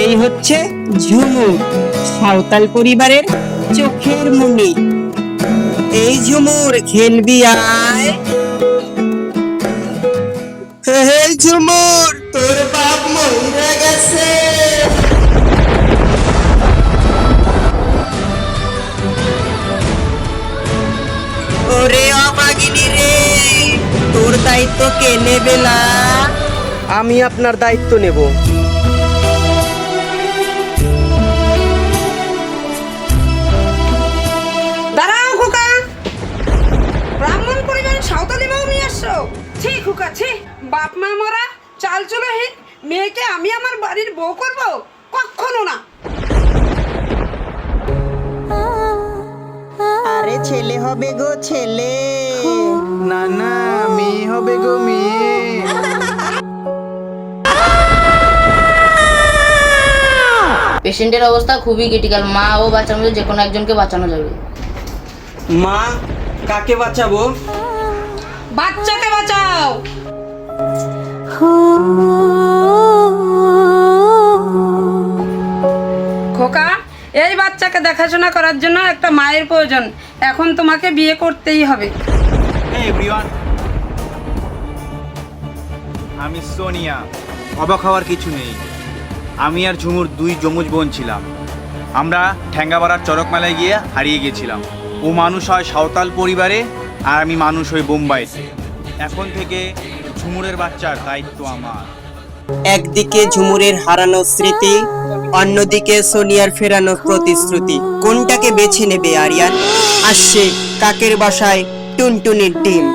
এই হচ্ছে ঝুমুর, সাঁওতাল পরিবারের চোখের মণি। এই ঝুমুর খেলবি আয়। এই ঝুমুর, তোর বাপ মরে গেছে। ওরে অভাগিনী রে, তোর দায়িত্ব কে নেবে না? আমি আপনার দায়িত্ব নেব। দাঁড়াও খোকা, ব্রাহ্মণ পরিবারের সাঁওতালি বউ নিয়ে আসছো? ছি খোকা ছি, বাপ মা মরা, চাল চুলোহীন মেয়েকে আমি আমার বাড়ির বউ করব? কখনো না। আরে ছেলে হবে গো ছেলে। না না, মেয়ে হবে গো মেয়ে। পেশেন্টের অবস্থা খুবই ক্রিটিক্যাল, মা ও বাচ্চার মধ্যে যে কোনো একজনকে বাঁচানো যাবে। মা, কাকে বাঁচাবো? বাচ্চাকে বাঁচাও। খোকা, এই বাচ্চাকে দেখাশোনা করার জন্য একটা মায়ের প্রয়োজন। এখন তোমাকে বিয়ে করতেই হবে। Hey everyone, আমি সোনিয়া। অবাক হওয়ার কিছু নেই, আমি আর ঝুমুর দুই যমজ বোন ছিলাম। আমরা ঠ্যাঙ্গাপাড়ার চড়ক মেলায় গিয়ে হারিয়ে গেছিলাম। ও মানুষ হয় সাঁওতাল পরিবারে আর আমি মানুষ হই বোম্বাইতে। এখন থেকে ঝুমুরের বাচ্চার দায়িত্ব আমার। একদিকে ঝুমুরের হারানো স্মৃতি, অন্যদিকে সোনিয়ার ফেরানো প্রতিশ্রুতি। কোনটাকে বেছে নেবে আরিয়ান? আসছে কাকের বাসায় টুনটুনির ডিম।